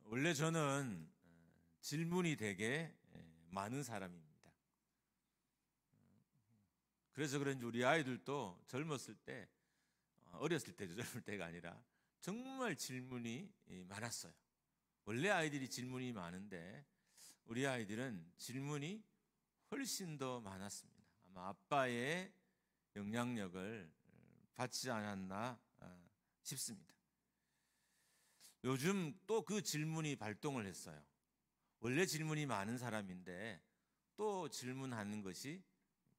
원래 저는 질문이 되게 많은 사람입니다. 그래서 그런지 우리 아이들도 젊었을 때, 어렸을 때죠, 젊을 때가 아니라 정말 질문이 많았어요. 원래 아이들이 질문이 많은데 우리 아이들은 질문이 훨씬 더 많았습니다. 아마 아빠의 영향력을 받지 않았나 싶습니다. 요즘 또 그 질문이 발동을 했어요. 원래 질문이 많은 사람인데 또 질문하는 것이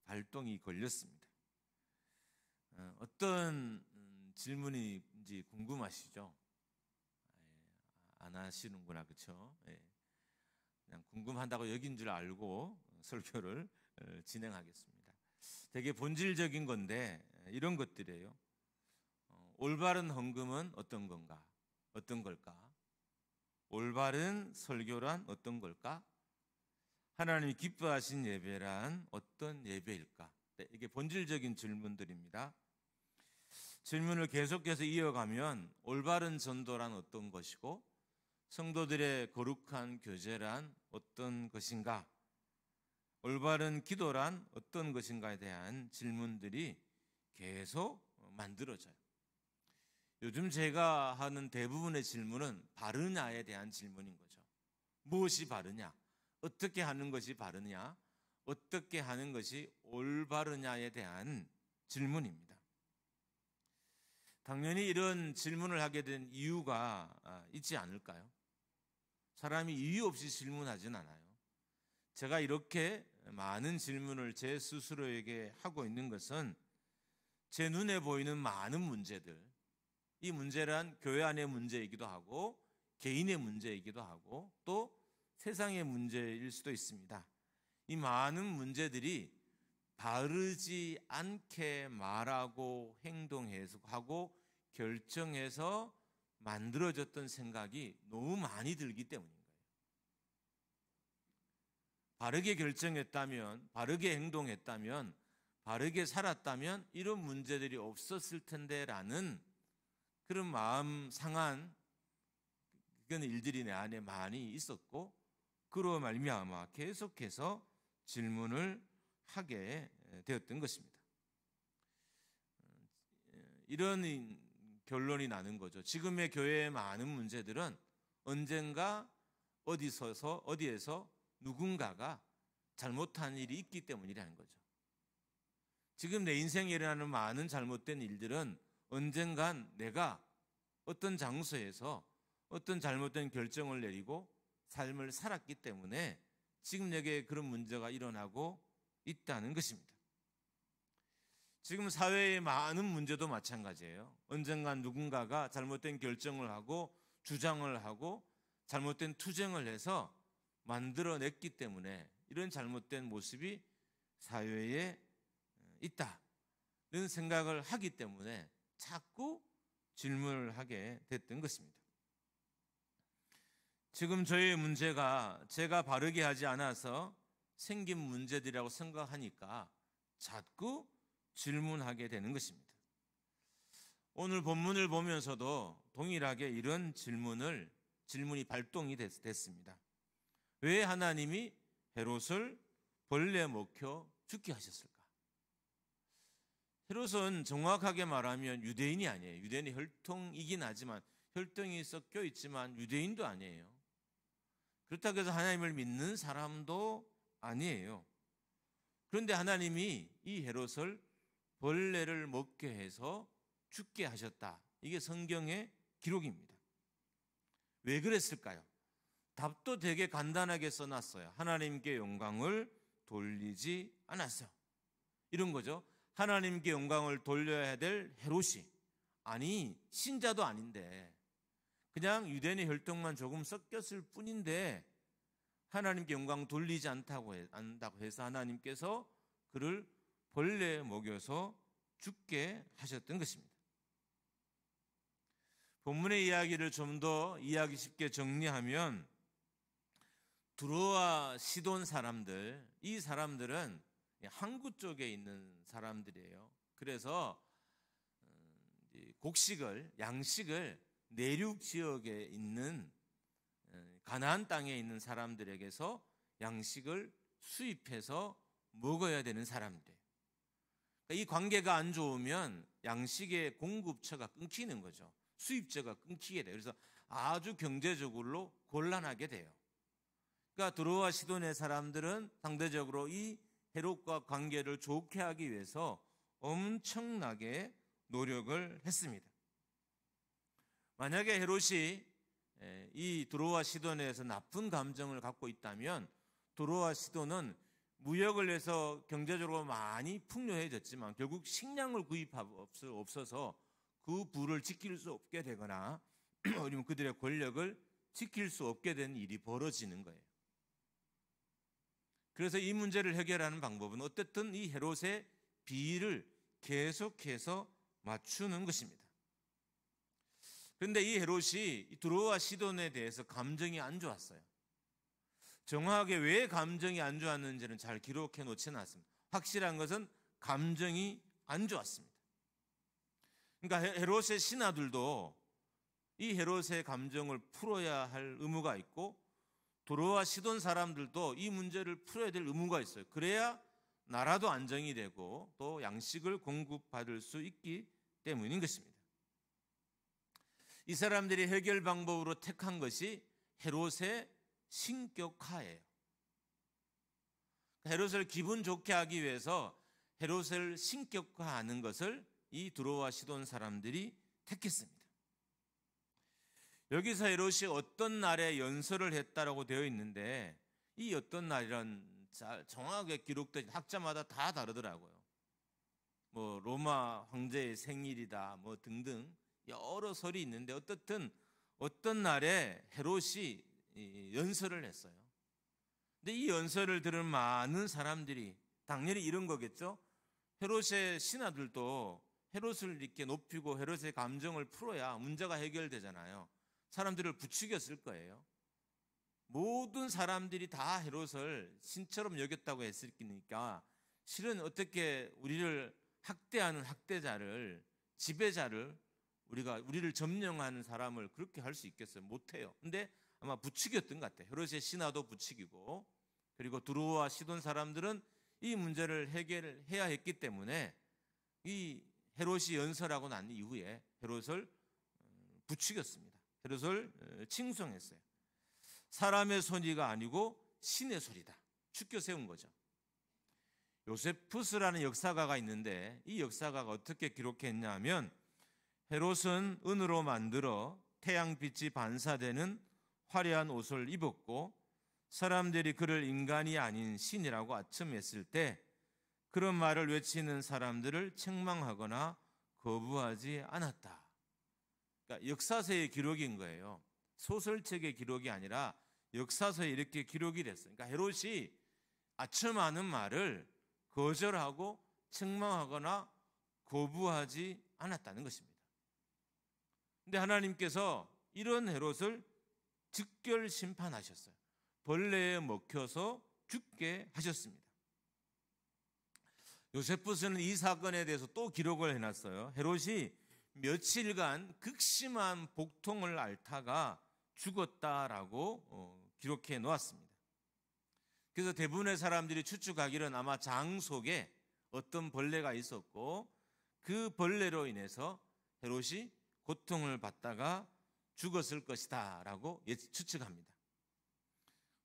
발동이 걸렸습니다. 어떤 질문인지 궁금하시죠? 안 하시는구나, 그렇죠? 그냥 궁금한다고 여긴 줄 알고 설교를 진행하겠습니다. 되게 본질적인 건데 이런 것들이에요. 올바른 헌금은 어떤 건가? 어떤 걸까? 올바른 설교란 어떤 걸까? 하나님이 기뻐하신 예배란 어떤 예배일까? 이게 본질적인 질문들입니다. 질문을 계속해서 이어가면 올바른 전도란 어떤 것이고 성도들의 거룩한 교제란 어떤 것인가? 올바른 기도란 어떤 것인가에 대한 질문들이 계속 만들어져요. 요즘 제가 하는 대부분의 질문은 바르냐에 대한 질문인 거죠. 무엇이 바르냐? 어떻게 하는 것이 바르냐? 어떻게 하는 것이 올바르냐에 대한 질문입니다. 당연히 이런 질문을 하게 된 이유가 있지 않을까요? 사람이 이유 없이 질문하진 않아요. 제가 이렇게 많은 질문을 제 스스로에게 하고 있는 것은 제 눈에 보이는 많은 문제들, 이 문제란 교회 안의 문제이기도 하고 개인의 문제이기도 하고 또 세상의 문제일 수도 있습니다. 이 많은 문제들이 바르지 않게 말하고 행동해서 하고 결정해서 만들어졌던 생각이 너무 많이 들기 때문인 거예요. 바르게 결정했다면, 바르게 행동했다면, 바르게 살았다면 이런 문제들이 없었을 텐데라는 그런 마음 상한 그런 일들이 내 안에 많이 있었고 그로 말미암아 계속해서 질문을 하게 되었던 것입니다. 이런 결론이 나는 거죠. 지금의 교회의 많은 문제들은 언젠가 어디에서 누군가가 잘못한 일이 있기 때문이라는 거죠. 지금 내 인생에 일어나는 많은 잘못된 일들은 언젠간 내가 어떤 장소에서 어떤 잘못된 결정을 내리고 삶을 살았기 때문에 지금 내게 그런 문제가 일어나고 있다는 것입니다. 지금 사회의 많은 문제도 마찬가지예요. 언젠간 누군가가 잘못된 결정을 하고 주장을 하고 잘못된 투쟁을 해서 만들어냈기 때문에 이런 잘못된 모습이 사회에 있다는 생각을 하기 때문에 자꾸 질문을 하게 됐던 것입니다. 지금 저의 문제가 제가 바르게 하지 않아서 생긴 문제들이라고 생각하니까 자꾸 질문하게 되는 것입니다. 오늘 본문을 보면서도 동일하게 이런 질문이 발동이 됐습니다. 왜 하나님이 헤롯을 벌레 먹혀 죽게 하셨을까? 헤롯은 정확하게 말하면 유대인이 아니에요. 유대인이 혈통이긴 하지만 혈통이 섞여 있지만 유대인도 아니에요. 그렇다고 해서 하나님을 믿는 사람도 아니에요. 그런데 하나님이 이 헤롯을 벌레를 먹게 해서 죽게 하셨다. 이게 성경의 기록입니다. 왜 그랬을까요? 답도 되게 간단하게 써놨어요. 하나님께 영광을 돌리지 않았어요. 이런 거죠. 하나님께 영광을 돌려야 될 헤롯이, 아니 신자도 아닌데 그냥 유대인의 혈통만 조금 섞였을 뿐인데 하나님께 영광 돌리지 않다고 해서 하나님께서 그를 벌레에 먹여서 죽게 하셨던 것입니다. 본문의 이야기를 좀 더 이해하기 쉽게 정리하면 두로와 시돈 사람들, 이 사람들은 항구 쪽에 있는 사람들이에요. 그래서 양식을 내륙 지역에 있는 가나안 땅에 있는 사람들에게서 양식을 수입해서 먹어야 되는 사람들. 이 관계가 안 좋으면 양식의 공급처가 끊기는 거죠. 수입처가 끊기게 돼요. 그래서 아주 경제적으로 곤란하게 돼요. 그러니까 두로와 시돈의 사람들은 상대적으로 이 헤롯과 관계를 좋게 하기 위해서 엄청나게 노력을 했습니다. 만약에 헤롯이 이 두로와 시돈에 대해서 나쁜 감정을 갖고 있다면 두로와 시돈은 무역을 해서 경제적으로 많이 풍요해졌지만 결국 식량을 구입할 수 없어서 그 부를 지킬 수 없게 되거나 아니면 그들의 권력을 지킬 수 없게 된 일이 벌어지는 거예요. 그래서 이 문제를 해결하는 방법은 어쨌든 이 헤롯의 비위를 계속해서 맞추는 것입니다. 그런데 이 헤롯이 두로와 시돈에 대해서 감정이 안 좋았어요. 정확하게 왜 감정이 안 좋았는지는 잘 기록해 놓지는 않습니다. 확실한 것은 감정이 안 좋았습니다. 그러니까 헤롯의 신하들도 이 헤롯의 감정을 풀어야 할 의무가 있고 두로와 시돈 사람들도 이 문제를 풀어야 될 의무가 있어요. 그래야 나라도 안정이 되고 또 양식을 공급받을 수 있기 때문인 것입니다. 이 사람들이 해결 방법으로 택한 것이 헤롯의 신격화예요. 헤롯을 기분 좋게 하기 위해서 헤롯을 신격화하는 것을 이 두로와 시돈 사람들이 택했습니다. 여기서 헤롯이 어떤 날에 연설을 했다라고 되어 있는데 이 어떤 날이란 정확하게 기록된 학자마다 다 다르더라고요. 뭐 로마 황제의 생일이다 뭐 등등 여러 설이 있는데 어떻든 어떤 날에 헤롯이 연설을 했어요. 근데 이 연설을 들은 많은 사람들이 당연히 이런 거겠죠. 헤롯의 신하들도 헤롯을 이렇게 높이고 헤롯의 감정을 풀어야 문제가 해결되잖아요. 사람들을 부추겼을 거예요. 모든 사람들이 다 헤롯을 신처럼 여겼다고 했으니까 실은 어떻게 우리를 학대하는 학대자를 지배자를 우리를 점령하는 사람을 그렇게 할 수 있겠어요? 못해요. 근데 아마 부추겼던 것 같아요. 헤롯의 신하도 부추기고 그리고 두로와 시돈 사람들은 이 문제를 해결해야 했기 때문에 이 헤롯이 연설하고 난 이후에 헤롯을 부추겼습니다. 헤롯을 칭송했어요. 사람의 소리가 아니고 신의 소리다. 추켜 세운 거죠. 요세푸스라는 역사가가 있는데 이 역사가가 어떻게 기록했냐면 헤롯은 은으로 만들어 태양빛이 반사되는 화려한 옷을 입었고 사람들이 그를 인간이 아닌 신이라고 아첨했을 때 그런 말을 외치는 사람들을 책망하거나 거부하지 않았다. 그러니까 역사서의 기록인 거예요. 소설책의 기록이 아니라 역사서에 이렇게 기록이 됐어요. 그러니까 헤롯이 아첨하는 말을 거절하고 책망하거나 거부하지 않았다는 것입니다. 그런데 하나님께서 이런 헤롯을 즉결 심판하셨어요. 벌레에 먹혀서 죽게 하셨습니다. 요세푸스는 이 사건에 대해서 또 기록을 해놨어요. 헤롯이 며칠간 극심한 복통을 앓다가 죽었다라고 기록해 놓았습니다. 그래서 대부분의 사람들이 추측하기로는 아마 장 속에 어떤 벌레가 있었고 그 벌레로 인해서 헤롯이 고통을 받다가 죽었을 것이다 라고 추측합니다.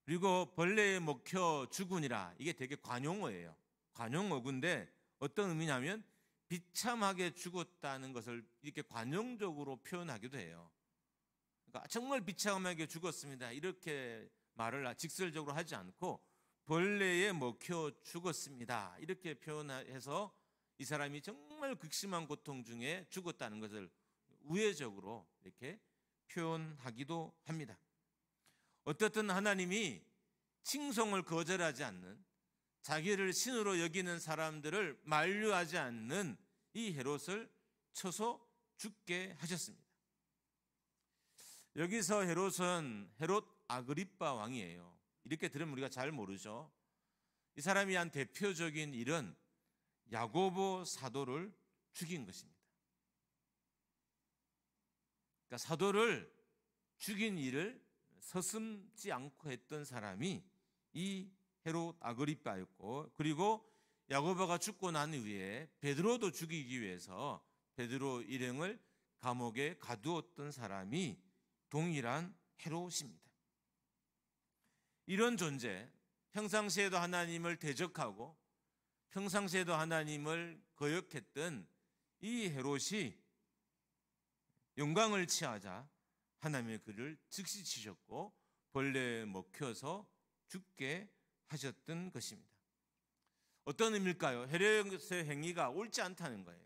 그리고 벌레에 먹혀 죽으니라 이게 되게 관용어예요. 관용어구인데 어떤 의미냐면 비참하게 죽었다는 것을 이렇게 관용적으로 표현하기도 해요. 그러니까 정말 비참하게 죽었습니다. 이렇게 말을 직설적으로 하지 않고 벌레에 먹혀 죽었습니다. 이렇게 표현해서 이 사람이 정말 극심한 고통 중에 죽었다는 것을 우회적으로 이렇게 표현하기도 합니다. 어떻든 하나님이 칭송을 거절하지 않는 자기를 신으로 여기는 사람들을 만류하지 않는 이 헤롯을 쳐서 죽게 하셨습니다. 여기서 헤롯은 헤롯 아그리빠 왕이에요. 이렇게 들으면 우리가 잘 모르죠. 이 사람이 한 대표적인 일은 야고보 사도를 죽인 것입니다. 그러니까 사도를 죽인 일을 서슴지 않고 했던 사람이 이 헤롯 아그리빠였고, 그리고 야고보가 죽고 난 후에 베드로도 죽이기 위해서 베드로 일행을 감옥에 가두었던 사람이 동일한 헤롯입니다. 이런 존재, 평상시에도 하나님을 대적하고 평상시에도 하나님을 거역했던 이 헤롯이 영광을 취하자 하나님의 그를 즉시 치셨고 벌레에 먹혀서 죽게 하셨던 것입니다. 어떤 의미일까요? 헤롯의 행위가 옳지 않다는 거예요.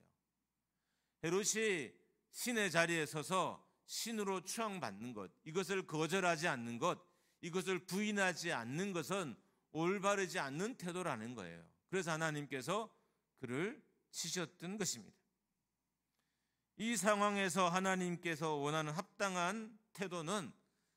헤롯이 신의 자리에 서서 신으로 추앙받는 것, 이것을 거절하지 않는 것, 이것을 부인하지 않는 것은 올바르지 않는 태도라는 거예요. 그래서 하나님께서 그를 치셨던 것입니다. 이 상황에서 하나님께서 원하는 합당한 태도는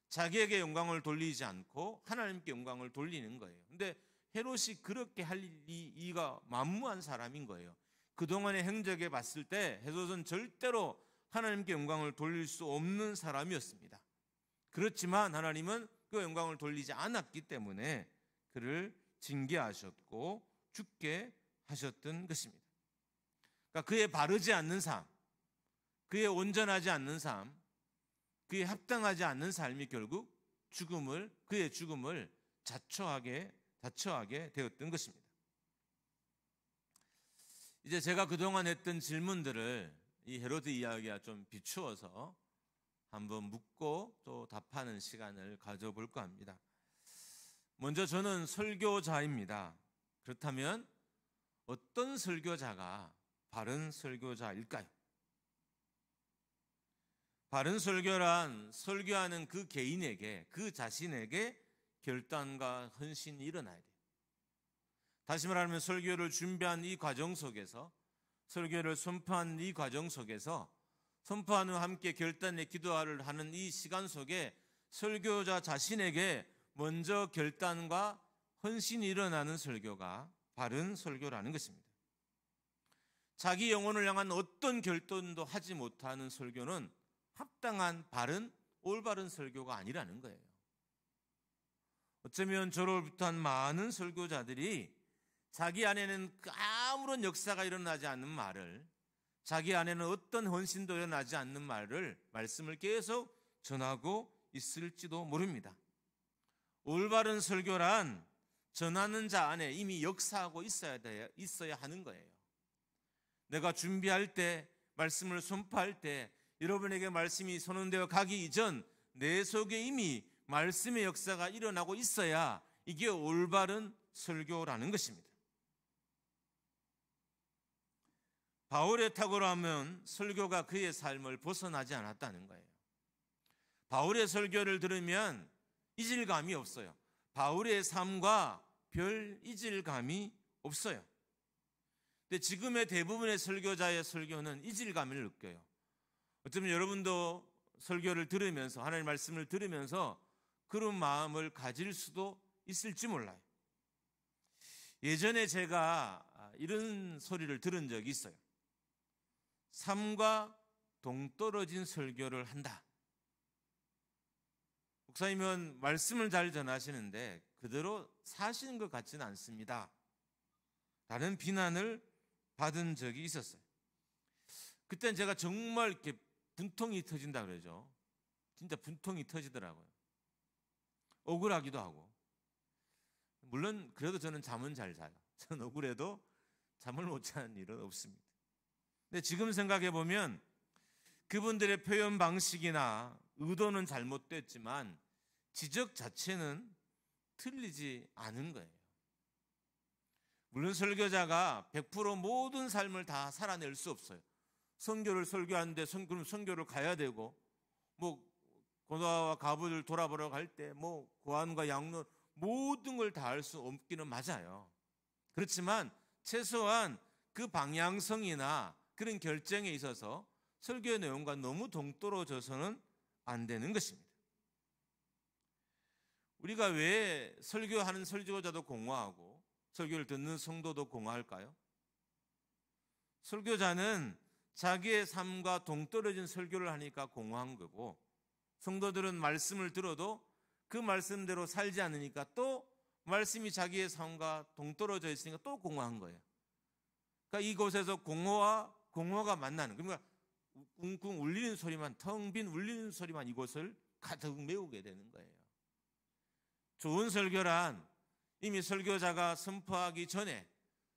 자기에게 영광을 돌리지 않고 하나님께 영광을 돌리는 거예요. 근데 헤롯이 그렇게 할 이가 만무한 사람인 거예요. 그동안의 행적에 봤을 때 헤롯은 절대로 하나님께 영광을 돌릴 수 없는 사람이었습니다. 그렇지만 하나님은 그 영광을 돌리지 않았기 때문에 그를 징계하셨고 죽게 하셨던 것입니다. 그러니까 그의 바르지 않는 삶, 그의 온전하지 않는 삶, 그의 합당하지 않는 삶이 결국 그의 죽음을 자초하게 되었던 것입니다. 이제 제가 그동안 했던 질문들을 이 헤롯의 이야기와 좀 비추어서 한번 묻고 또 답하는 시간을 가져볼까 합니다. 먼저 저는 설교자입니다. 그렇다면 어떤 설교자가 바른 설교자일까요? 바른 설교란 설교하는 그 개인에게, 그 자신에게 결단과 헌신이 일어나야 돼요. 다시 말하면 설교를 준비한 이 과정 속에서, 설교를 선포한 이 과정 속에서, 선포하는 함께 결단의 기도를 하는 이 시간 속에 설교자 자신에게 먼저 결단과 헌신이 일어나는 설교가 바른 설교라는 것입니다. 자기 영혼을 향한 어떤 결단도 하지 못하는 설교는 합당한 바른 올바른 설교가 아니라는 거예요. 어쩌면 저로부터 한 많은 설교자들이 자기 안에는 아무런 역사가 일어나지 않는 말을, 자기 안에는 어떤 헌신도 일어나지 않는 말씀을 계속 전하고 있을지도 모릅니다. 올바른 설교란 전하는 자 안에 이미 역사하고 있어야 하는 거예요. 내가 준비할 때, 말씀을 선포할 때, 여러분에게 말씀이 선언되어 가기 이전 내 속에 이미 말씀의 역사가 일어나고 있어야 이게 올바른 설교라는 것입니다. 바울의 탁월함은 설교가 그의 삶을 벗어나지 않았다는 거예요. 바울의 설교를 들으면 이질감이 없어요. 바울의 삶과 별 이질감이 없어요. 근데 지금의 대부분의 설교자의 설교는 이질감을 느껴요. 어쩌면 여러분도 설교를 들으면서, 하나님의 말씀을 들으면서 그런 마음을 가질 수도 있을지 몰라요. 예전에 제가 이런 소리를 들은 적이 있어요. 삶과 동떨어진 설교를 한다. 목사님은 말씀을 잘 전하시는데 그대로 사시는 것 같지는 않습니다. 라는 비난을 받은 적이 있었어요. 그때는 제가 정말 이렇게 분통이 터진다 그러죠. 진짜 분통이 터지더라고요. 억울하기도 하고. 물론 그래도 저는 잠은 잘 자요. 저는 억울해도 잠을 못 자는 일은 없습니다. 근데 지금 생각해 보면 그분들의 표현 방식이나 의도는 잘못됐지만 지적 자체는 틀리지 않은 거예요. 물론 설교자가 100% 모든 삶을 다 살아낼 수 없어요. 선교를 설교하는데 그럼 선교를 가야 되고, 고아와 가부를 돌아보러 갈 때 고아원과 양로 모든 걸 다 할 수 없기는 맞아요. 그렇지만 최소한 그 방향성이나 그런 결정에 있어서 설교의 내용과 너무 동떨어져서는 안 되는 것입니다. 우리가 왜 설교하는 설교자도 공허하고 설교를 듣는 성도도 공허할까요? 설교자는 자기의 삶과 동떨어진 설교를 하니까 공허한 거고, 성도들은 말씀을 들어도 그 말씀대로 살지 않으니까 또 말씀이 자기의 삶과 동떨어져 있으니까 또 공허한 거예요. 그러니까 이곳에서 공허와 공허가 만나는, 그러니까 웅웅 울리는 소리만, 텅 빈 울리는 소리만 이곳을 가득 메우게 되는 거예요. 좋은 설교란 이미 설교자가 선포하기 전에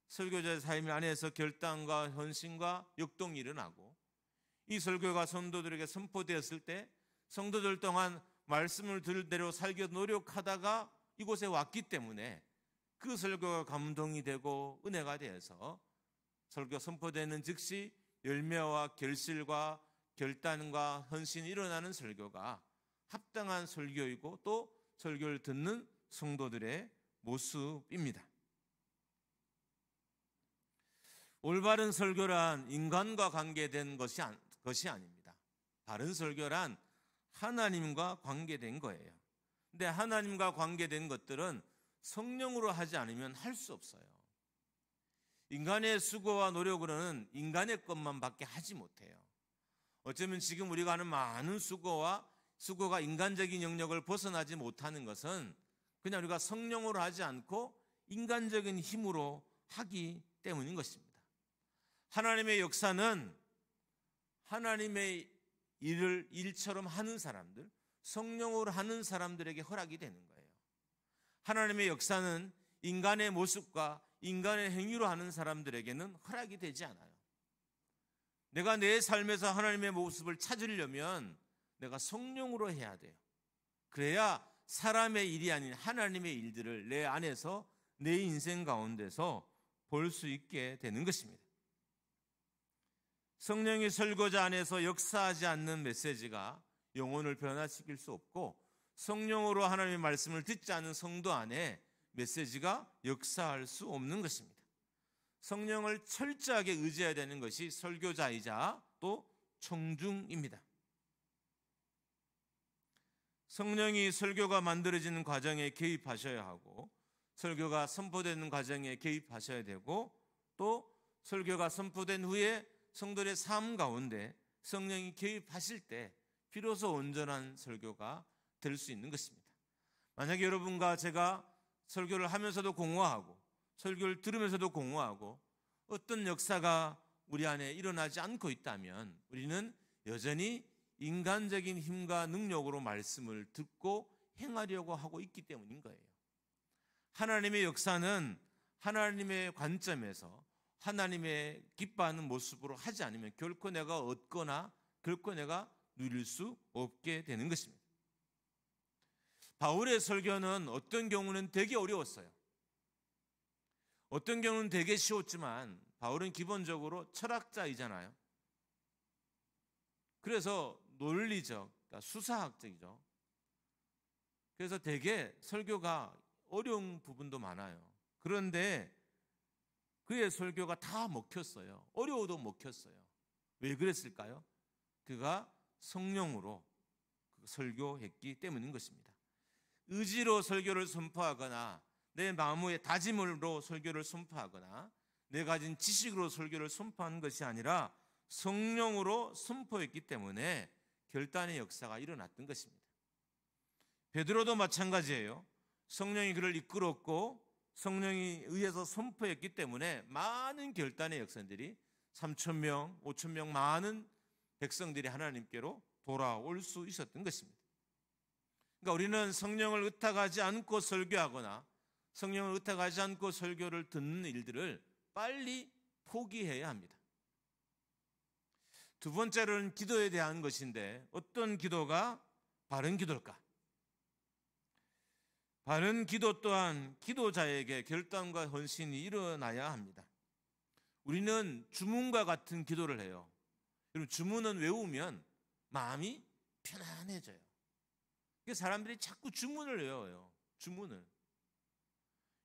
설교자의 삶 안에서 결단과 헌신과 역동이 일어나고, 이 설교가 성도들에게 선포되었을 때 성도들 동안 말씀을 들을 대로 살기 노력하다가 이곳에 왔기 때문에 그 설교가 감동이 되고 은혜가 되어서 설교 선포되는 즉시 열매와 결실과 결단과 헌신이 일어나는 설교가 합당한 설교이고 또 설교를 듣는 성도들의 모습입니다. 올바른 설교란 인간과 관계된 것이 아닙니다. 바른 설교란 하나님과 관계된 거예요. 근데 하나님과 관계된 것들은 성령으로 하지 않으면 할 수 없어요. 인간의 수고와 노력으로는 인간의 것만 밖에 하지 못해요. 어쩌면 지금 우리가 하는 많은 수고가 인간적인 영역을 벗어나지 못하는 것은 그냥 우리가 성령으로 하지 않고 인간적인 힘으로 하기 때문인 것입니다. 하나님의 역사는 하나님의 일처럼 하는 사람들, 성령으로 하는 사람들에게 허락이 되는 거예요. 하나님의 역사는 인간의 모습과 인간의 행위로 하는 사람들에게는 허락이 되지 않아요. 내가 내 삶에서 하나님의 모습을 찾으려면 내가 성령으로 해야 돼요. 그래야 사람의 일이 아닌 하나님의 일들을 내 안에서, 내 인생 가운데서 볼 수 있게 되는 것입니다. 성령이 설교자 안에서 역사하지 않는 메시지가 영혼을 변화시킬 수 없고, 성령으로 하나님의 말씀을 듣지 않은 성도 안에 메시지가 역사할 수 없는 것입니다. 성령을 철저하게 의지해야 되는 것이 설교자이자 또 청중입니다. 성령이 설교가 만들어지는 과정에 개입하셔야 하고, 설교가 선포되는 과정에 개입하셔야 되고, 또 설교가 선포된 후에 성도의 삶 가운데 성령이 개입하실 때 비로소 온전한 설교가 될 수 있는 것입니다. 만약에 여러분과 제가 설교를 하면서도 공허하고 설교를 들으면서도 공허하고 어떤 역사가 우리 안에 일어나지 않고 있다면 우리는 여전히 인간적인 힘과 능력으로 말씀을 듣고 행하려고 하고 있기 때문인 거예요. 하나님의 역사는 하나님의 관점에서 하나님의 기뻐하는 모습으로 하지 않으면 결코 내가 얻거나 결코 내가 누릴 수 없게 되는 것입니다. 바울의 설교는 어떤 경우는 되게 어려웠어요. 어떤 경우는 되게 쉬웠지만 바울은 기본적으로 철학자이잖아요. 그래서 논리적, 그러니까 수사학적이죠. 그래서 되게 설교가 어려운 부분도 많아요. 그런데 그의 설교가 다 먹혔어요. 어려워도 먹혔어요. 왜 그랬을까요? 그가 성령으로 설교했기 때문인 것입니다. 의지로 설교를 선포하거나 내 마음의 다짐으로 설교를 선포하거나 내가 가진 지식으로 설교를 선포하는 것이 아니라 성령으로 선포했기 때문에 결단의 역사가 일어났던 것입니다. 베드로도 마찬가지예요. 성령이 그를 이끌었고 성령이 의해서 선포했기 때문에 많은 결단의 역사들이 3,000명, 5,000명 많은 백성들이 하나님께로 돌아올 수 있었던 것입니다. 그러니까 우리는 성령을 의탁하지 않고 설교하거나 성령을 의탁하지 않고 설교를 듣는 일들을 빨리 포기해야 합니다. 두 번째로는 기도에 대한 것인데 어떤 기도가 바른 기도일까? 바른 기도 또한 기도자에게 결단과 헌신이 일어나야 합니다. 우리는 주문과 같은 기도를 해요. 여러분, 주문은 외우면 마음이 편안해져요. 사람들이 자꾸 주문을 외워요. 주문을.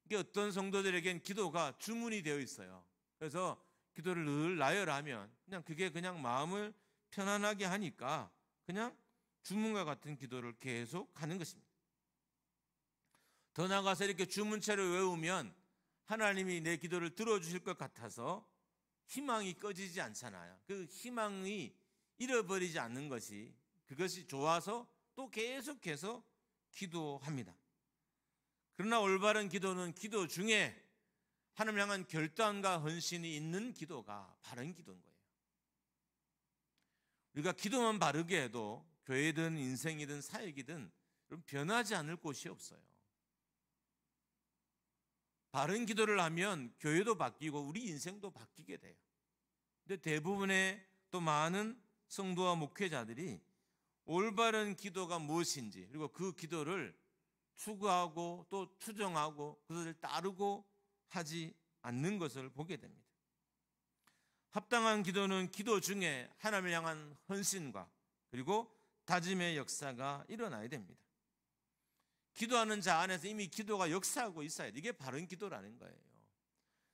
이게 어떤 성도들에겐 기도가 주문이 되어 있어요. 그래서 기도를 늘 나열하면 그게 그냥 마음을 편안하게 하니까 그냥 주문과 같은 기도를 계속 하는 것입니다. 더 나아가서 이렇게 주문체를 외우면 하나님이 내 기도를 들어주실 것 같아서 희망이 꺼지지 않잖아요. 그 희망이 잃어버리지 않는 것이, 그것이 좋아서 또 계속해서 기도합니다. 그러나 올바른 기도는 기도 중에 하나님을 향한 결단과 헌신이 있는 기도가 바른 기도인 거예요. 우리가 기도만 바르게 해도 교회든 인생이든 사역이든 변하지 않을 곳이 없어요. 바른 기도를 하면 교회도 바뀌고 우리 인생도 바뀌게 돼요. 근데 대부분의 또 많은 성도와 목회자들이 올바른 기도가 무엇인지, 그리고 그 기도를 추구하고 또 추정하고 그것을 따르고 하지 않는 것을 보게 됩니다. 합당한 기도는 기도 중에 하나님을 향한 헌신과 그리고 다짐의 역사가 일어나야 됩니다. 기도하는 자 안에서 이미 기도가 역사하고 있어야 돼. 이게 바른 기도라는 거예요.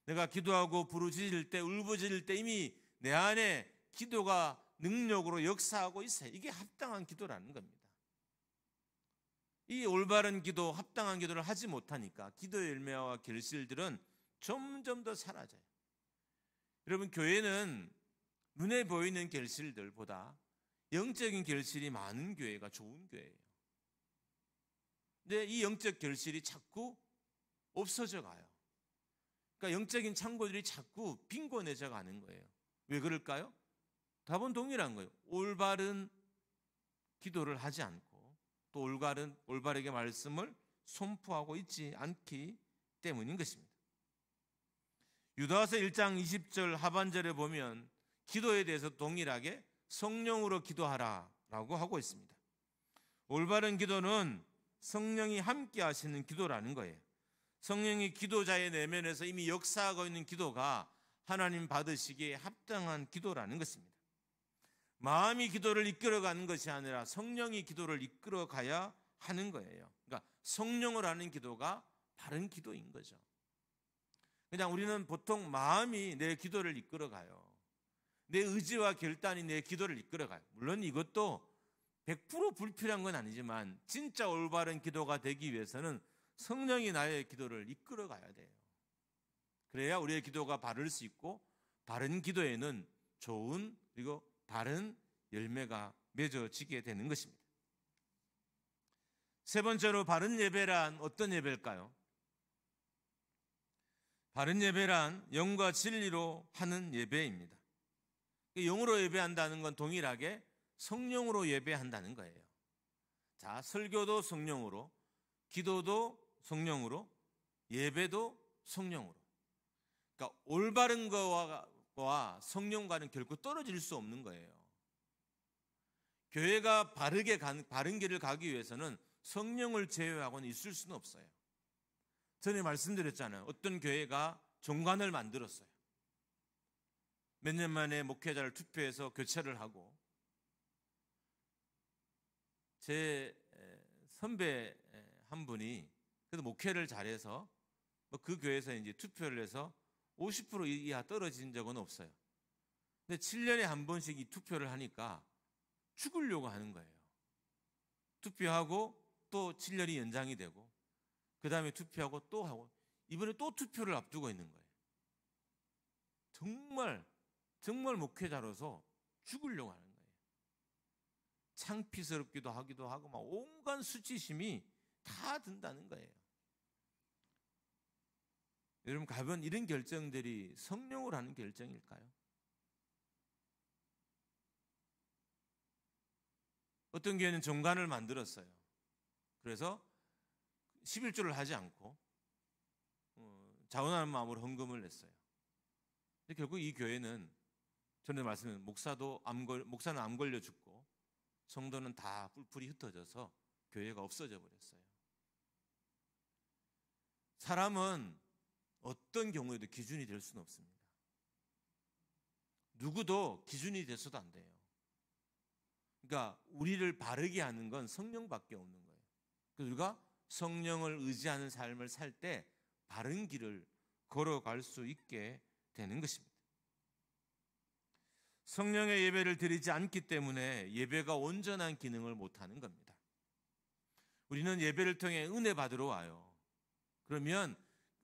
내가 기도하고 부르짖을 때, 울부짖을 때 이미 내 안에 기도가 능력으로 역사하고 있어요. 이게 합당한 기도라는 겁니다. 이 올바른 기도, 합당한 기도를 하지 못하니까 기도의 열매와 결실들은 점점 더 사라져요. 여러분, 교회는 눈에 보이는 결실들보다 영적인 결실이 많은 교회가 좋은 교회예요. 근데 이 영적 결실이 자꾸 없어져 가요. 그러니까 영적인 창고들이 자꾸 빈곤해져 가는 거예요. 왜 그럴까요? 답은 동일한 거예요. 올바른 기도를 하지 않고 또 올바르게 말씀을 선포하고 있지 않기 때문인 것입니다. 유다서 1장 20절 하반절에 보면 기도에 대해서 동일하게 성령으로 기도하라라고 하고 있습니다. 올바른 기도는 성령이 함께 하시는 기도라는 거예요. 성령이 기도자의 내면에서 이미 역사하고 있는 기도가 하나님 받으시기에 합당한 기도라는 것입니다. 마음이 기도를 이끌어가는 것이 아니라 성령이 기도를 이끌어가야 하는 거예요. 그러니까 성령을 하는 기도가 바른 기도인 거죠. 그냥 우리는 보통 마음이 내 기도를 이끌어가요. 내 의지와 결단이 내 기도를 이끌어가요. 물론 이것도 100% 불필요한 건 아니지만 진짜 올바른 기도가 되기 위해서는 성령이 나의 기도를 이끌어가야 돼요. 그래야 우리의 기도가 바를 수 있고 바른 기도에는 좋은 그리고 바른 열매가 맺어지게 되는 것입니다. 세 번째로 바른 예배란 어떤 예배일까요? 바른 예배란 영과 진리로 하는 예배입니다. 영으로 예배한다는 건 동일하게 성령으로 예배한다는 거예요. 자, 설교도 성령으로, 기도도 성령으로, 예배도 성령으로. 그러니까 올바른 거와 성령과는 결코 떨어질 수 없는 거예요. 교회가 바른 길을 가기 위해서는 성령을 제외하고는 있을 수는 없어요. 전에 말씀드렸잖아요. 어떤 교회가 종관을 만들었어요. 몇 년 만에 목회자를 투표해서 교체를 하고, 제 선배 한 분이 그래도 목회를 잘해서 그 교회에서 이제 투표를 해서 50% 이하 떨어진 적은 없어요. 근데 7년에 한 번씩 이 투표를 하니까 죽으려고 하는 거예요. 투표하고 또 7년이 연장이 되고 그 다음에 투표하고 또 하고 이번에 또 투표를 앞두고 있는 거예요. 정말 목회자로서 죽으려고 하는 거예요. 창피스럽기도 하기도 하고 막 온갖 수치심이 다 든다는 거예요. 여러분, 과연 이런 결정들이 성령으로 하는 결정일까요? 어떤 교회는 종관을 만들었어요. 그래서 11조를 하지 않고 자원하는 마음으로 헌금을 냈어요. 근데 결국 이 교회는 전에 말씀드린 목사는 암 걸려 죽고 성도는 다 뿔뿔이 흩어져서 교회가 없어져 버렸어요. 사람은 어떤 경우에도 기준이 될 수는 없습니다. 누구도 기준이 돼서도 안 돼요. 그러니까 우리를 바르게 하는 건 성령밖에 없는 거예요. 그래서 우리가 성령을 의지하는 삶을 살 때 바른 길을 걸어갈 수 있게 되는 것입니다. 성령의 예배를 드리지 않기 때문에 예배가 온전한 기능을 못하는 겁니다. 우리는 예배를 통해 은혜 받으러 와요. 그러면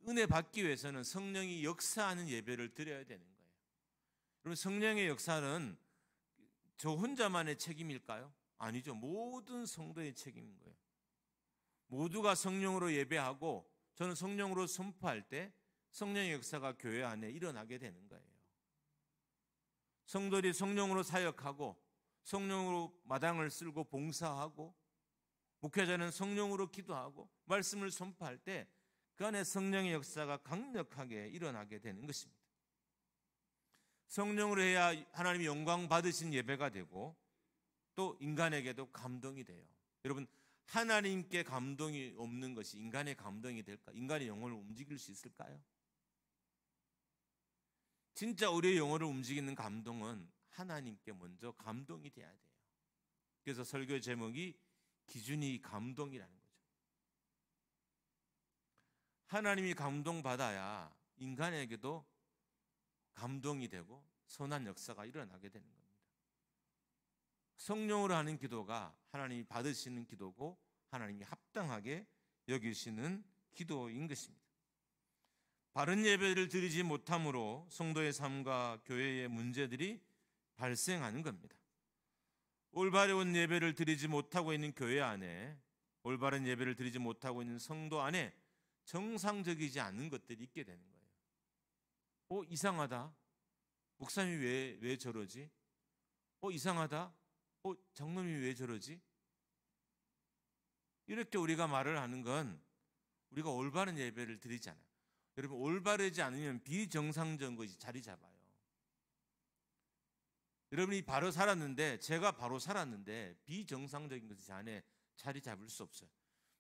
은혜 받기 위해서는 성령이 역사하는 예배를 드려야 되는 거예요. 그럼 성령의 역사는 저 혼자만의 책임일까요? 아니죠. 모든 성도의 책임인 거예요. 모두가 성령으로 예배하고 저는 성령으로 선포할 때 성령의 역사가 교회 안에 일어나게 되는 거예요. 성도들이 성령으로 사역하고 성령으로 마당을 쓸고 봉사하고 목회자는 성령으로 기도하고 말씀을 선포할 때 그 안에 성령의 역사가 강력하게 일어나게 되는 것입니다. 성령으로 해야 하나님이 영광 받으신 예배가 되고 또 인간에게도 감동이 돼요. 여러분, 하나님께 감동이 없는 것이 인간의 감동이 될까? 인간의 영혼을 움직일 수 있을까요? 진짜 우리의 영혼을 움직이는 감동은 하나님께 먼저 감동이 돼야 돼요. 그래서 설교 제목이 기준이 감동이라는 거죠. 하나님이 감동받아야 인간에게도 감동이 되고 선한 역사가 일어나게 되는 겁니다. 성령으로 하는 기도가 하나님이 받으시는 기도고 하나님이 합당하게 여기시는 기도인 것입니다. 바른 예배를 드리지 못함으로 성도의 삶과 교회의 문제들이 발생하는 겁니다. 올바른 예배를 드리지 못하고 있는 교회 안에, 올바른 예배를 드리지 못하고 있는 성도 안에 정상적이지 않은 것들이 있게 되는 거예요. 이상하다. 목사님이 왜 저러지? 이상하다. 장로님이 왜 저러지? 이렇게 우리가 말을 하는 건 우리가 올바른 예배를 드리잖아요. 여러분, 올바르지 않으면 비정상적인 것이 자리 잡아요. 여러분이 바로 살았는데, 제가 바로 살았는데 비정상적인 것이 제 안에 자리 잡을 수 없어요.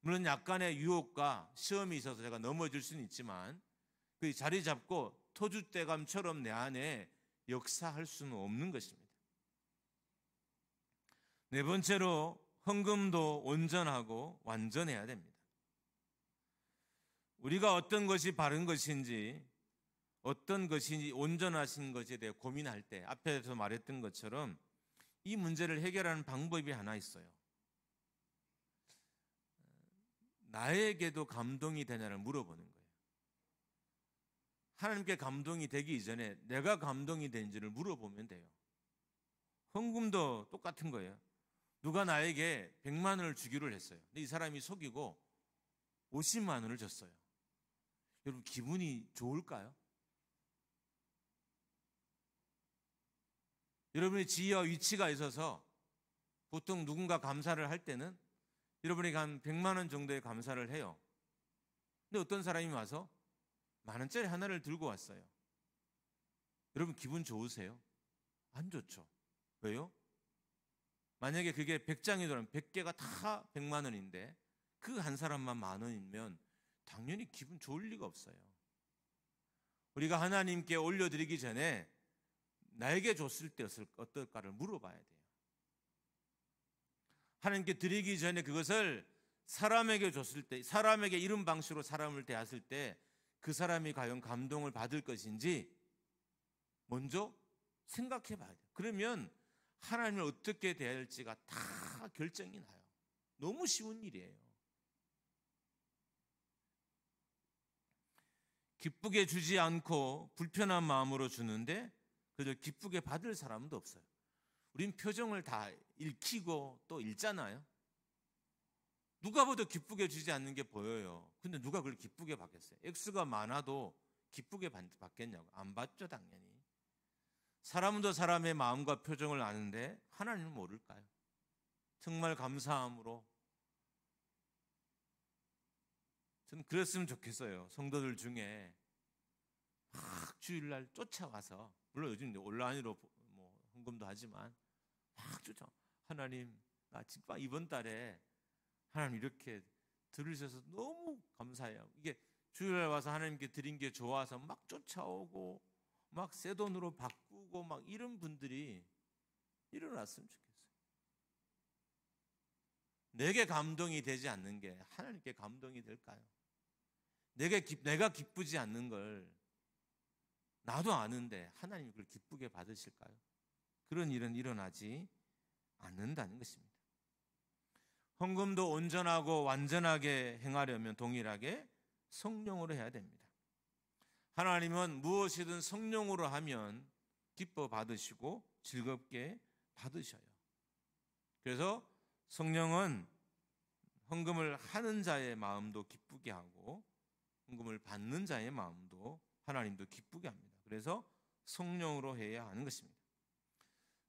물론 약간의 유혹과 시험이 있어서 제가 넘어질 수는 있지만 그 자리 잡고 터줏대감처럼 내 안에 역사할 수는 없는 것입니다. 네 번째로 헌금도 온전하고 완전해야 됩니다. 우리가 어떤 것이 바른 것인지, 어떤 것이 온전하신 것에 대해 고민할 때 앞에서 말했던 것처럼 이 문제를 해결하는 방법이 하나 있어요. 나에게도 감동이 되냐를 물어보는 거예요. 하나님께 감동이 되기 이전에 내가 감동이 되는지를 물어보면 돼요. 헌금도 똑같은 거예요. 누가 나에게 100만 원을 주기로 했어요. 근데 이 사람이 속이고 50만 원을 줬어요. 여러분, 기분이 좋을까요? 여러분의 지위와 위치가 있어서 보통 누군가 감사를 할 때는 여러분이 한 100만 원 정도의 감사를 해요. 근데 어떤 사람이 와서 10,000원짜리 하나를 들고 왔어요. 여러분, 기분 좋으세요? 안 좋죠. 왜요? 만약에 그게 100장이더라면 100개가 다 100만 원인데 그 한 사람만 10,000원이면 당연히 기분 좋을 리가 없어요. 우리가 하나님께 올려드리기 전에 나에게 줬을 때 어떨까를 물어봐야 돼요. 하나님께 드리기 전에 그것을 사람에게 줬을 때, 사람에게 이런 방식으로 사람을 대했을 때 그 사람이 과연 감동을 받을 것인지 먼저 생각해 봐야 돼요. 그러면 하나님을 어떻게 대할지가 다 결정이 나요. 너무 쉬운 일이에요. 기쁘게 주지 않고 불편한 마음으로 주는데 그저 기쁘게 받을 사람도 없어요. 우린 표정을 다 읽히고 또 읽잖아요. 누가 봐도 기쁘게 주지 않는 게 보여요. 근데 누가 그걸 기쁘게 받겠어요? 액수가 많아도 기쁘게 받겠냐고. 안 받죠, 당연히. 사람도 사람의 마음과 표정을 아는데 하나님은 모를까요? 정말 감사함으로. 저는 그랬으면 좋겠어요. 성도들 중에 막 주일날 쫓아와서, 물론 요즘 온라인으로 헌금도 하지만 막 쫓아. 하나님, 나 정말 이번 달에 하나님 이렇게 들으셔서 너무 감사해요. 이게 주일날 와서 하나님께 드린 게 좋아서 막 쫓아오고 막 새 돈으로 바꾸고 막 이런 분들이 일어났으면 좋겠어요. 내게 감동이 되지 않는 게 하나님께 감동이 될까요? 내가 기쁘지 않는 걸 나도 아는데 하나님이 그걸 기쁘게 받으실까요? 그런 일은 일어나지 않는다는 것입니다. 헌금도 온전하고 완전하게 행하려면 동일하게 성령으로 해야 됩니다. 하나님은 무엇이든 성령으로 하면 기뻐 받으시고 즐겁게 받으셔요. 그래서 성령은 헌금을 하는 자의 마음도 기쁘게 하고 헌금을 받는 자의 마음도 하나님도 기쁘게 합니다. 그래서 성령으로 해야 하는 것입니다.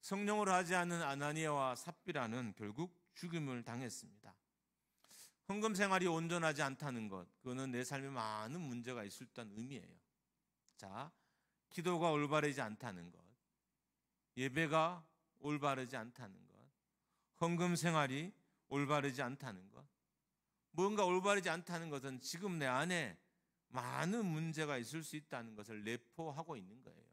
성령으로 하지 않는 아나니아와 삽비라는 결국 죽임을 당했습니다. 헌금 생활이 온전하지 않다는 것, 그거는 내 삶에 많은 문제가 있을 수 있다는 의미예요. 자, 기도가 올바르지 않다는 것, 예배가 올바르지 않다는 것, 헌금 생활이 올바르지 않다는 것, 뭔가 올바르지 않다는 것은 지금 내 안에 많은 문제가 있을 수 있다는 것을 내포하고 있는 거예요.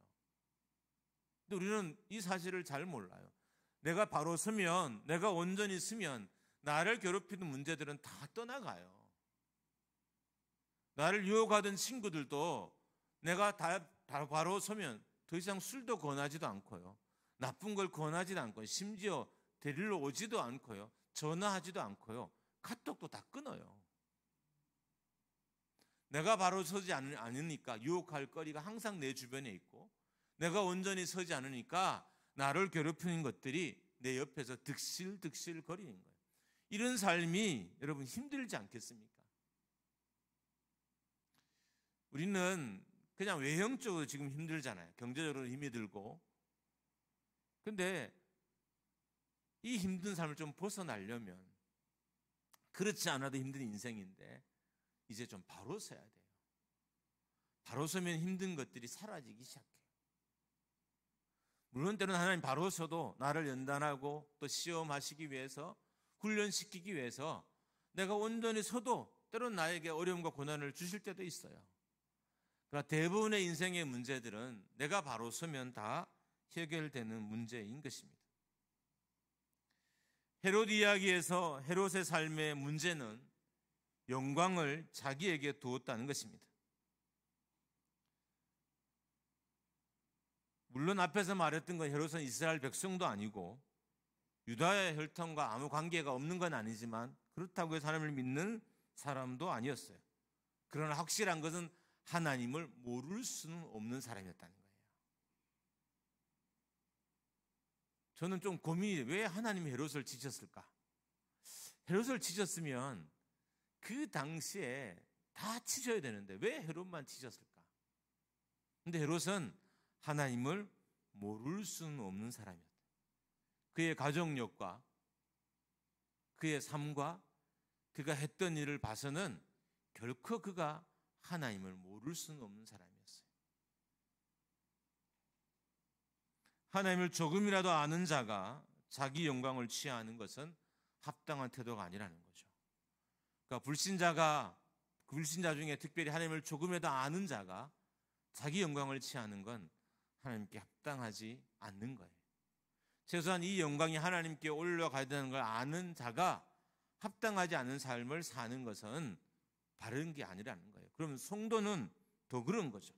근데 우리는 이 사실을 잘 몰라요. 내가 바로 서면, 내가 온전히 서면 나를 괴롭히는 문제들은 다 떠나가요. 나를 유혹하던 친구들도 내가 다 바로 서면 더 이상 술도 권하지도 않고요. 나쁜 걸 권하지도 않고요. 심지어 데리러 오지도 않고요. 전화하지도 않고요. 카톡도 다 끊어요. 내가 바로 서지 않으니까 유혹할 거리가 항상 내 주변에 있고, 내가 온전히 서지 않으니까 나를 괴롭히는 것들이 내 옆에서 득실득실 거리는 거예요. 이런 삶이 여러분 힘들지 않겠습니까? 우리는 그냥 외형적으로 지금 힘들잖아요. 경제적으로 힘이 들고. 근데 이 힘든 삶을 좀 벗어나려면, 그렇지 않아도 힘든 인생인데 이제 좀 바로 서야 돼요. 바로 서면 힘든 것들이 사라지기 시작해요. 물론 때로는 하나님 바로 서도 나를 연단하고 또 시험하시기 위해서, 훈련시키기 위해서 내가 온전히 서도 때로는 나에게 어려움과 고난을 주실 때도 있어요. 그러나 대부분의 인생의 문제들은 내가 바로 서면 다 해결되는 문제인 것입니다. 헤롯 이야기에서 헤롯의 삶의 문제는 영광을 자기에게 두었다는 것입니다. 물론 앞에서 말했던 건 헤롯은 이스라엘 백성도 아니고 유다의 혈통과 아무 관계가 없는 건 아니지만 그렇다고 해서 하나님을 믿는 사람도 아니었어요. 그러나 확실한 것은 하나님을 모를 수는 없는 사람이었다는 거예요. 저는 좀 고민이 돼요. 왜 하나님이 헤롯을 치셨을까? 헤롯을 치셨으면 그 당시에 다 치셔야 되는데 왜 헤롯만 치셨을까? 근데 헤롯은 하나님을 모를 수는 없는 사람이었다. 그의 가족력과 그의 삶과 그가 했던 일을 봐서는 결코 그가 하나님을 모를 수는 없는 사람이었어요. 하나님을 조금이라도 아는 자가 자기 영광을 취하는 것은 합당한 태도가 아니라는 거죠. 그러니까 불신자 중에 특별히 하나님을 조금이라도 아는 자가 자기 영광을 취하는 건 하나님께 합당하지 않는 거예요. 최소한 이 영광이 하나님께 올라가야 되는 걸 아는 자가 합당하지 않은 삶을 사는 것은 바른 게 아니라는 거예요. 그러면 성도는 더 그런 거죠.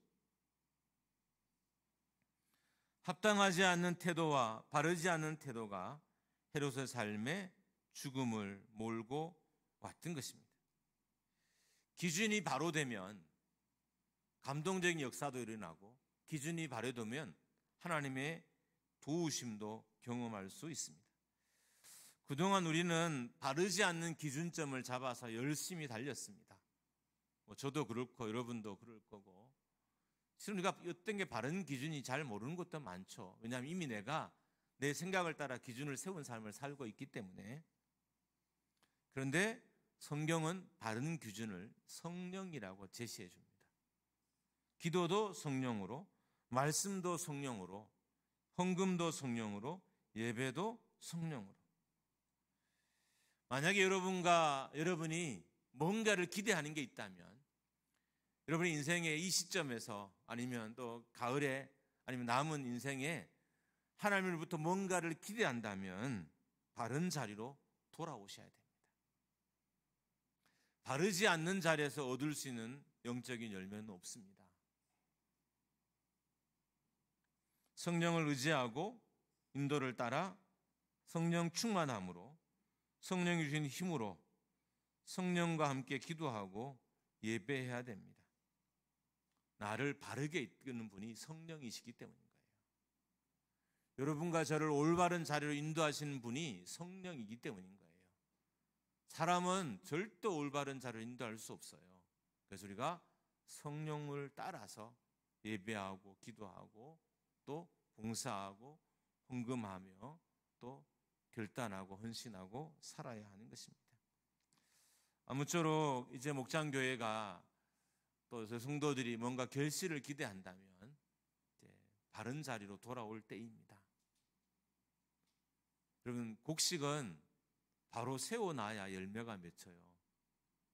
합당하지 않는 태도와 바르지 않은 태도가 헤롯의 삶에 죽음을 몰고 왔던 것입니다. 기준이 바로 되면 감동적인 역사도 일어나고, 기준이 바로되면 하나님의 도우심도 경험할 수 있습니다. 그동안 우리는 바르지 않는 기준점을 잡아서 열심히 달렸습니다. 저도 그렇고 여러분도 그럴 거고, 실은 우리가 어떤 게 바른 기준이 잘 모르는 것도 많죠. 왜냐하면 이미 내가 내 생각을 따라 기준을 세운 삶을 살고 있기 때문에. 그런데 성경은 바른 기준을 성령이라고 제시해 줍니다. 기도도 성령으로, 말씀도 성령으로, 헌금도 성령으로, 예배도 성령으로. 만약에 여러분이 뭔가를 기대하는 게 있다면, 여러분의 인생의 이 시점에서 아니면 또 가을에 아니면 남은 인생에 하나님으로부터 뭔가를 기대한다면 바른 자리로 돌아오셔야 됩니다. 바르지 않는 자리에서 얻을 수 있는 영적인 열매는 없습니다. 성령을 의지하고 인도를 따라 성령 충만함으로, 성령이 주신 힘으로 성령과 함께 기도하고 예배해야 됩니다. 나를 바르게 이끄는 분이 성령이시기 때문인 거예요. 여러분과 저를 올바른 자리로 인도하시는 분이 성령이기 때문인 거예요. 사람은 절대 올바른 자를 인도할 수 없어요. 그래서 우리가 성령을 따라서 예배하고 기도하고 또 봉사하고 헌금하며 또 결단하고 헌신하고 살아야 하는 것입니다. 아무쪼록 이제 목장교회가 또 성도들이 뭔가 결실을 기대한다면 이제 바른 자리로 돌아올 때입니다. 여러분, 곡식은 바로 세워놔야 열매가 맺혀요.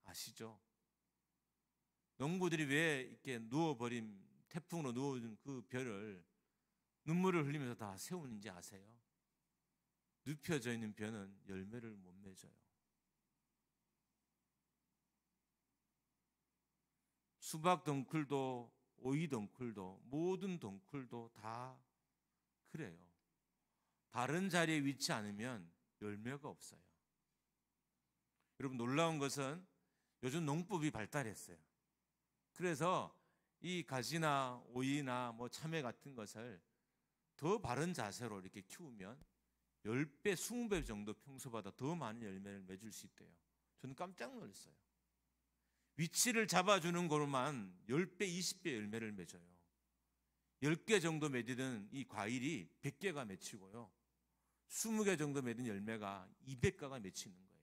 아시죠? 농부들이 왜 이렇게 누워버린, 태풍으로 누워진 그 벼를 눈물을 흘리면서 다 세우는지 아세요? 눕혀져 있는 벼는 열매를 못 맺어요. 수박 덩쿨도 오이 덩쿨도 모든 덩쿨도 다 그래요. 바른 자리에 위치 않으면 열매가 없어요. 여러분, 놀라운 것은 요즘 농법이 발달했어요. 그래서 이 가지나 오이나 뭐 참외 같은 것을 더 바른 자세로 이렇게 키우면 10배, 20배 정도 평소보다 더 많은 열매를 맺을 수 있대요. 저는 깜짝 놀랐어요. 위치를 잡아주는 거로만 10배, 20배 열매를 맺어요. 10개 정도 맺는 이 과일이 100개가 맺히고요. 20개 정도 맺은 열매가 200개가 맺히는 거예요.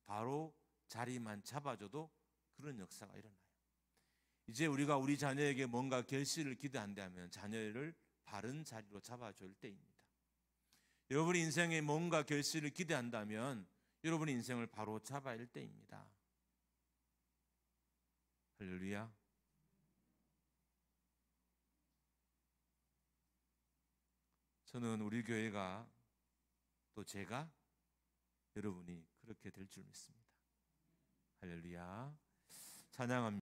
바로 자리만 잡아줘도 그런 역사가 일어나요. 이제 우리가 우리 자녀에게 뭔가 결실을 기대한다면 자녀를 바른 자리로 잡아줄 때입니다. 여러분의 인생에 뭔가 결실을 기대한다면 여러분의 인생을 바로 잡아야 할 때입니다. 할렐루야. 저는 우리 교회가 또 제가 여러분이 그렇게 될 줄 믿습니다. 할렐루야. 찬양합니다.